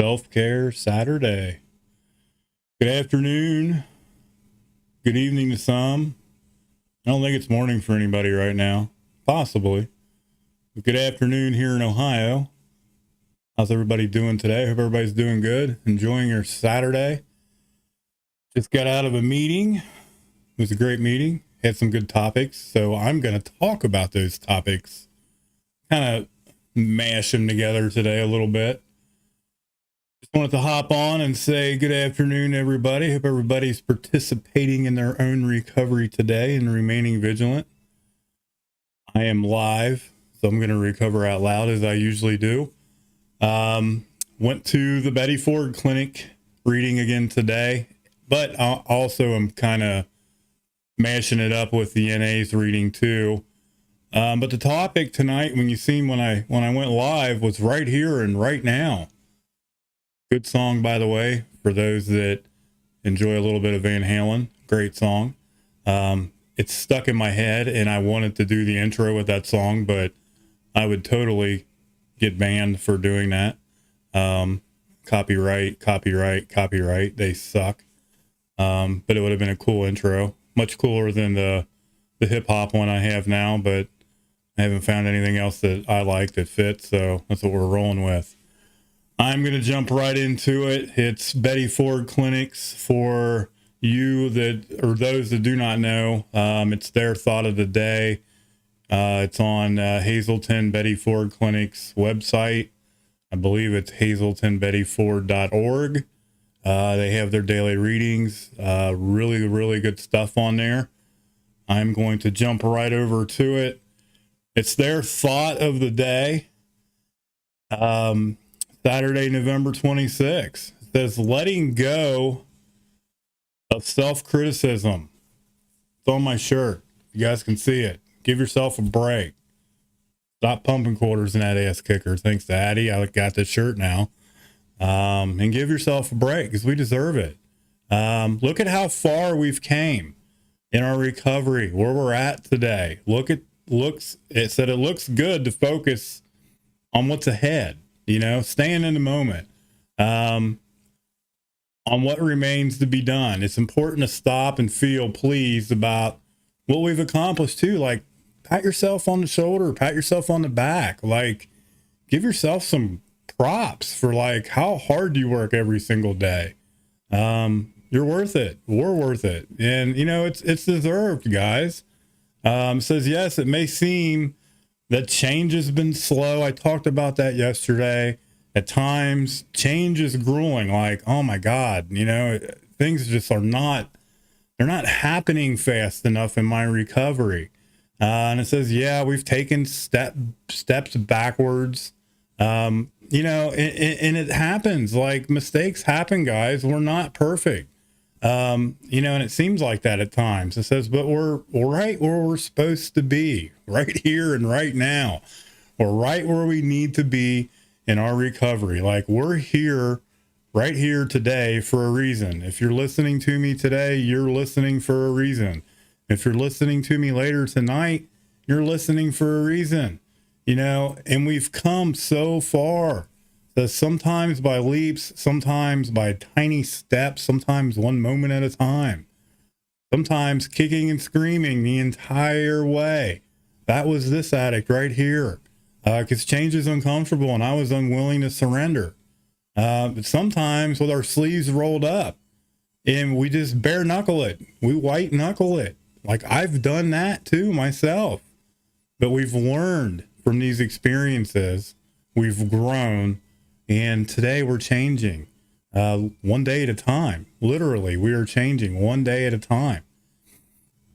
Self-Care Saturday. Good afternoon. Good evening to some. I don't think it's morning for anybody right now. Possibly. But good afternoon here in Ohio. How's everybody doing today? Hope everybody's doing good. Enjoying your Saturday. Just got out of a meeting. It was a great meeting. Had some good topics. So I'm going to talk about those topics. Kind of mash them together today a little bit. Just wanted to hop on and say good afternoon, everybody. Hope everybody's participating in their own recovery today and remaining vigilant. I am live, so I'm going to recover out loud as I usually do. Went to the Betty Ford Clinic reading again today, but I also am kind of mashing it up with the NA's reading too. But the topic tonight, when you seen when I went live, was Right Here and Right Now. Good song, by the way, for those that enjoy a little bit of Van Halen. Great song. It's stuck in my head, and I wanted to do the intro with that song, but I would totally get banned for doing that. Copyright. They suck. But it would have been a cool intro. Much cooler than the hip-hop one I have now, but I haven't found anything else that I like that fits, so that's what we're rolling with. I'm going to jump right into it. It's Betty Ford Clinics for you that, or those that do not know. It's their thought of the day. It's on Hazleton Betty Ford Clinic's website. I believe it's hazletonbettyford.org. They have their daily readings. Really, really good stuff on there. I'm going to jump right over to it. It's their thought of the day. Saturday, November 26th. It says, letting go of self-criticism. It's on my shirt. You guys can see it. Give yourself a break. Stop pumping quarters in that ass kicker. Thanks to Addie, I got this shirt now. And give yourself a break because we deserve it. Look at how far we've came in our recovery, where we're at today. It said it looks good to focus on what's ahead. You know, staying in the moment, on what remains to be done. It's important to stop and feel pleased about what we've accomplished too. Like, pat yourself on the shoulder, pat yourself on the back. Like, give yourself some props for like how hard you work every single day. You're worth it. We're worth it. And you know, it's deserved, guys. Says, yes, it may seem that change has been slow. I talked about that yesterday. At times, change is grueling. Like, oh my God, you know, things just are not, they're not happening fast enough in my recovery. And it says, yeah, we've taken steps backwards. You know, and it happens. Like, mistakes happen, guys. We're not perfect. You know, and it seems like that at times. It says, but we're right where we're supposed to be, right here and right now. We're right where we need to be in our recovery. Like, we're here, right here today for a reason. If you're listening to me today, you're listening for a reason. If you're listening to me later tonight, you're listening for a reason, you know, and we've come so far. Sometimes by leaps, sometimes by tiny steps, sometimes one moment at a time, sometimes kicking and screaming the entire way. That was this addict right here, because change is uncomfortable and I was unwilling to surrender. But sometimes with our sleeves rolled up and we just bare knuckle it, we white knuckle it. Like, I've done that too myself, but we've learned from these experiences, we've grown. And today we're changing one day at a time. Literally, we are changing one day at a time.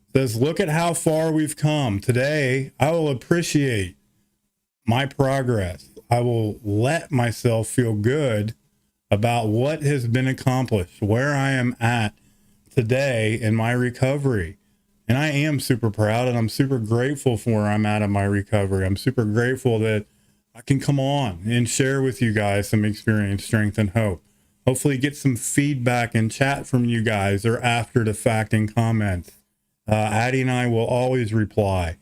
It says, look at how far we've come. Today, I will appreciate my progress. I will let myself feel good about what has been accomplished, where I am at today in my recovery. And I am super proud and I'm super grateful for where I'm at in my recovery. I'm super grateful that I can come on and share with you guys some experience, strength, and hope. Hopefully get some feedback and chat from you guys or after the fact in comments. Addie and I will always reply.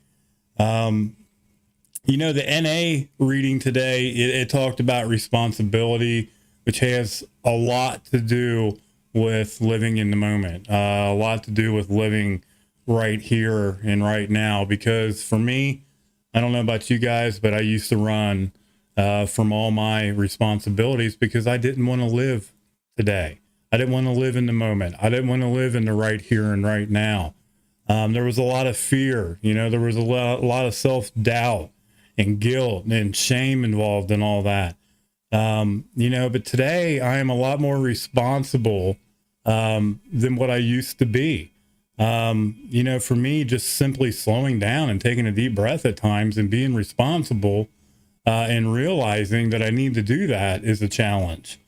You know, the NA reading today, it talked about responsibility. which has a lot to do with living in the moment, a lot to do with living right here and right now. Because for me, I don't know about you guys, but I used to run from all my responsibilities because I didn't want to live today. I didn't want to live in the moment. I didn't want to live in the right here and right now. There was a lot of fear, there was a lot of self-doubt and guilt and shame involved in all that. But today I am a lot more responsible than what I used to be. For me, just simply slowing down and taking a deep breath at times and being responsible and realizing that I need to do that is a challenge.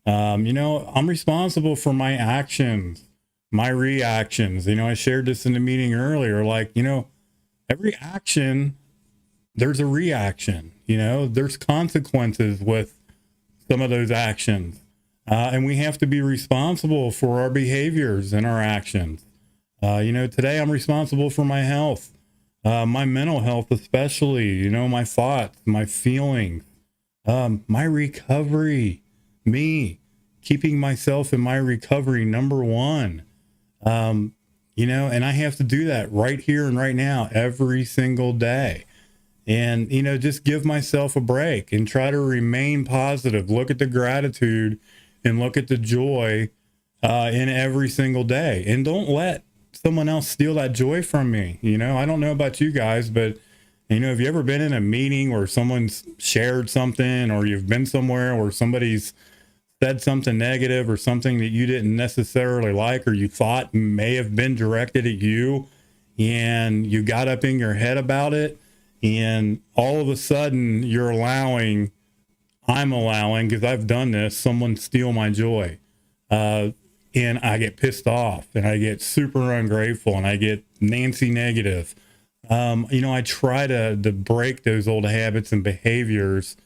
I'm responsible for my actions, my reactions. I shared this in the meeting earlier. Every action, there's a reaction. There's consequences with some of those actions. And we have to be responsible for our behaviors and our actions. Today I'm responsible for my health, my mental health, especially, my thoughts, my feelings, my recovery, me keeping myself in my recovery, number one. And I have to do that right here and right now, every single day. And, just give myself a break and try to remain positive. Look at the gratitude and look at the joy in every single day. And don't let someone else steal that joy from me. I don't know about you guys, but, have you ever been in a meeting where someone's shared something, or you've been somewhere where somebody's said something negative or something that you didn't necessarily like, or you thought may have been directed at you, and you got up in your head about it, and all of a sudden I'm allowing, because I've done this, someone steal my joy. And I get pissed off and I get super ungrateful and I get Nancy negative. I try to break those old habits and behaviors.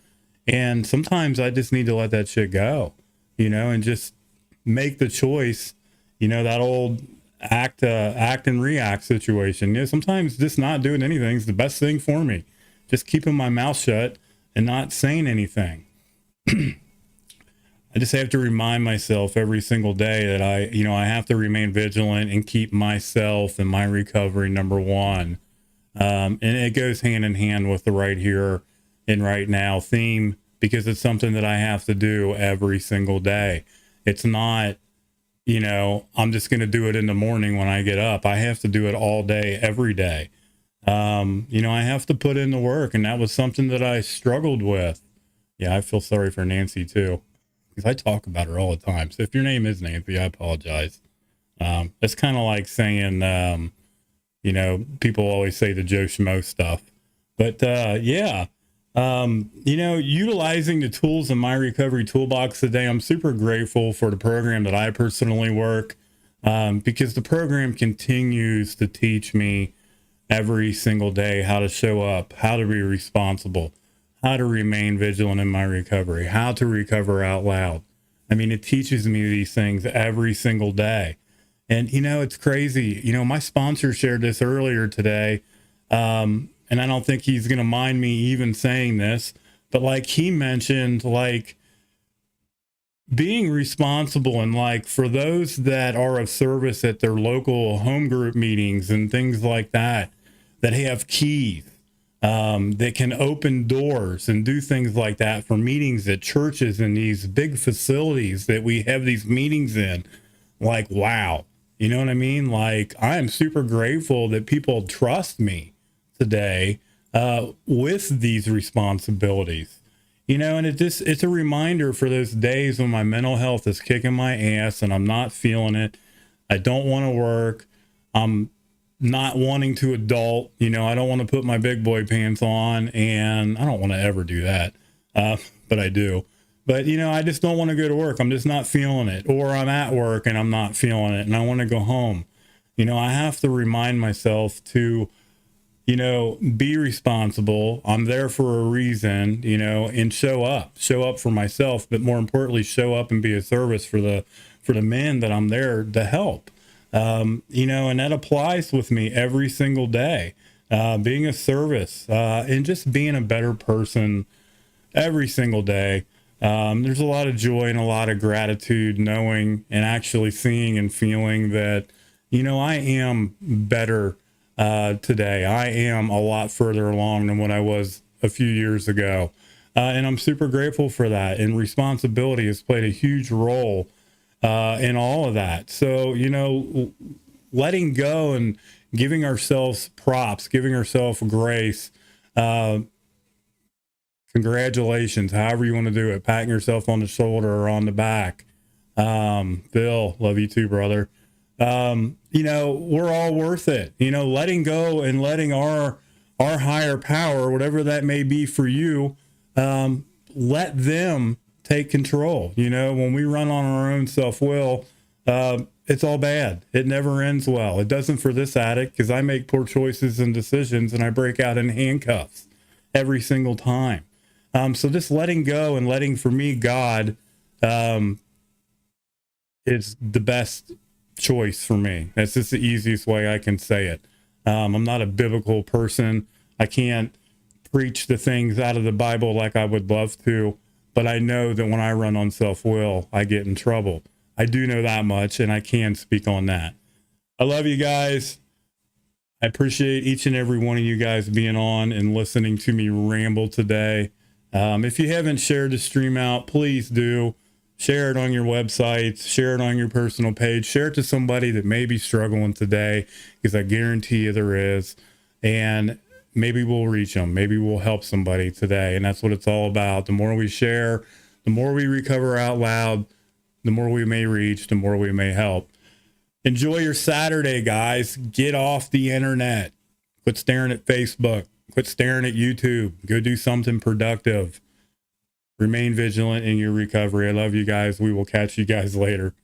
And sometimes I just need to let that shit go, and just make the choice, that old act and react situation. Sometimes just not doing anything is the best thing for me. Just keeping my mouth shut and not saying anything. I just have to remind myself every single day that I have to remain vigilant and keep myself and my recovery number one. And it goes hand in hand with the right here and right now theme, because it's something that I have to do every single day. It's not, I'm just going to do it in the morning when I get up. I have to do it all day, every day. I have to put in the work, and that was something that I struggled with. Yeah, I feel sorry for Nancy too, because I talk about her all the time. So if your name is Nancy, I apologize. It's kind of like saying, people always say the Joe Schmo stuff, but utilizing the tools in my recovery toolbox today, I'm super grateful for the program that I personally work, because the program continues to teach me every single day how to show up, how to be responsible, how to remain vigilant in my recovery, how to recover out loud. I mean, it teaches me these things every single day. And, it's crazy. My sponsor shared this earlier today. And I don't think he's going to mind me even saying this, but he mentioned, being responsible, and for those that are of service at their local home group meetings and things like that have keys, that can open doors and do things like that for meetings at churches and these big facilities that we have these meetings in. Wow. You know what I mean? I am super grateful that people trust me today with these responsibilities. And it's a reminder for those days when my mental health is kicking my ass and I'm not feeling it. I don't want to work. I'm not wanting to adult. I don't want to put my big boy pants on, and I don't want to ever do that. But I do. But, I just don't want to go to work. I'm just not feeling it. Or I'm at work and I'm not feeling it and I want to go home. I have to remind myself to, be responsible. I'm there for a reason, and show up for myself, but more importantly, show up and be a service for the men that I'm there to help. And that applies with me every single day, being a service, and just being a better person every single day. There's a lot of joy and a lot of gratitude knowing and actually seeing and feeling that, I am better today. I am a lot further along than what I was a few years ago. And I'm super grateful for that. And responsibility has played a huge role in all of that. So, letting go and giving ourselves props, giving ourselves grace, uh, congratulations, however you want to do it, patting yourself on the shoulder or on the back. Bill, love you too, brother. We're all worth it. Letting go and letting our higher power, whatever that may be for you, let them take control. When we run on our own self-will, it's all bad. It never ends well. It doesn't for this addict, because I make poor choices and decisions and I break out in handcuffs every single time. So just letting go and letting, for me, God, is the best choice for me. That's just the easiest way I can say it. I'm not a biblical person. I can't preach the things out of the Bible like I would love to, but I know that when I run on self-will, I get in trouble. I do know that much, and I can speak on that. I love you guys. I appreciate each and every one of you guys being on and listening to me ramble today. If you haven't shared the stream out, please do. Share it on your websites, share it on your personal page, share it to somebody that may be struggling today, because I guarantee you there is. And maybe we'll reach them. Maybe we'll help somebody today. And that's what it's all about. The more we share, the more we recover out loud, the more we may reach, the more we may help. Enjoy your Saturday, guys. Get off the internet. Quit staring at Facebook. Quit staring at YouTube. Go do something productive. Remain vigilant in your recovery. I love you guys. We will catch you guys later.